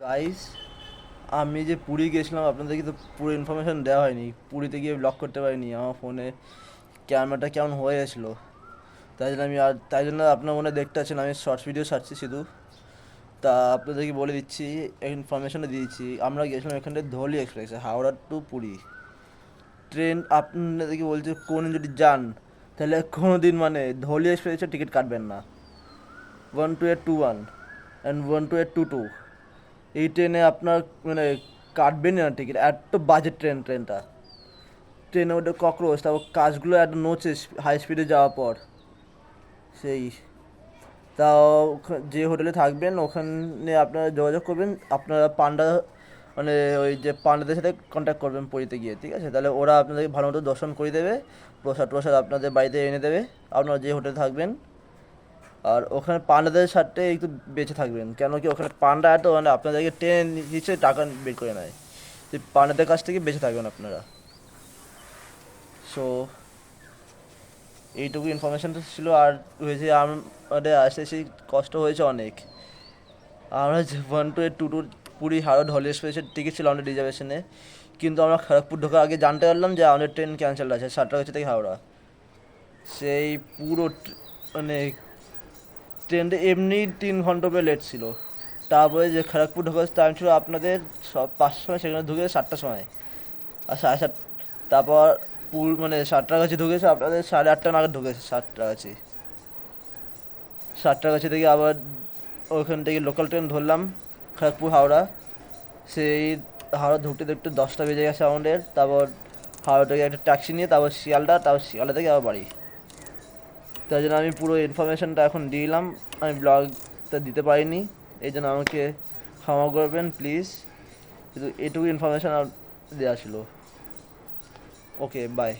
Guys, আমি যে পুরী গেছিলাম আপনাদেরকে তো পুরো ইনফরমেশন দেওয়া হয়নি। পুরীতে গিয়ে ব্লগ করতে পারিনি, আমার ফোনে ক্যামেরাটা কেমন হয়ে গেছিলো। তাই জন্য আপনার মনে হয় দেখতে পাচ্ছেন আমি শর্টস ভিডিও ছাড়ছি শুধু। তা আপনাদেরকে বলে দিচ্ছি, ইনফরমেশনটা দিয়ে দিচ্ছি। আমরা গেছিলাম এখান থেকে ধৌলি এক্সপ্রেসে, হাওড়া টু পুরী ট্রেন। আপনাদেরকে বলছি কোন যদি যান তাহলে কোনো দিন মানে ধৌলি এক্সপ্রেসের টিকিট কাটবেন না। 12821 অ্যান্ড 12822 এই ট্রেনে আপনার মানে কাটবেনই না টিকিট। এত বাজে ট্রেনে ওটা ককরোচ, তারপর কাজগুলো এত নোচে হাই স্পিডে যাওয়ার পর। সেই তাও যে হোটেলে থাকবেন ওখানে আপনারা যোগাযোগ করবেন। আপনারা পান্ডা মানে ওই যে পান্ডাদের সাথে কন্ট্যাক্ট করবেন পুরীতে গিয়ে, ঠিক আছে? তাহলে ওরা আপনাদেরকে ভালো মতো দর্শন করে দেবে, প্রসাদ প্রসাদ আপনাদের বাড়িতে এনে দেবে, আপনারা যে হোটেলে থাকবেন। আর ওখানে পান্ডাদের সাথে একটু বেঁচে থাকবেন, কেন কি ওখানে পান্ডা এত মানে আপনাদেরকে টেনে নিচে টাকা বের করে নেয়। যে পান্ডাদের কাছ থেকে বেঁচে থাকবেন আপনারা। সো এইটুকু ইনফরমেশনটা ছিল। আর হয়েছে আমাদের আসতে সেই কষ্ট হয়েছে অনেক। আমরা যে 12822 পুরী হাওড়া হলি এক্সপ্রেসের টিকিট ছিল আমাদের রিজার্ভেশনে, কিন্তু আমরা খড়গপুর ঢোকার আগে জানতে পারলাম যে আমাদের ট্রেন ক্যান্সেল আছে সাতটা থেকে হাওড়া। সেই পুরো মানে ট্রেনটা এমনি 3 ঘন্টা করে লেট ছিল। তারপরে যে খড়গপুর ঢোকার টাইম ছিল আপনাদের 5টার সময়, সেখানে ঢুকে 7টার সময়। আর 7:30, তারপর মানে 7টার কাছে ঢুকেছে, আপনাদের 8:30 নাগাদ ঢুকেছে। 7টার কাছে থেকে আবার ওখান থেকে লোকাল ট্রেন ধরলাম খড়গপুর হাওড়া। সেই হাওড়া ঢুকতে দেখতে 10টা বেজে গেছে আমাদের। তারপর হাওড়া থেকে একটা ট্যাক্সি নিয়ে তারপর শিয়ালদা, তারপর শিয়ালদা থেকে আবার বাড়ি। তাই জন্য আমি পুরো ইনফরমেশনটা এখন দিলাম, আমি ব্লগটা দিতে পারিনি, এই জন্য আমাকে ক্ষমা করবেন প্লিজ। কিন্তু এটুকু ইনফরমেশন দেওয়া ছিল। ওকে, বাই।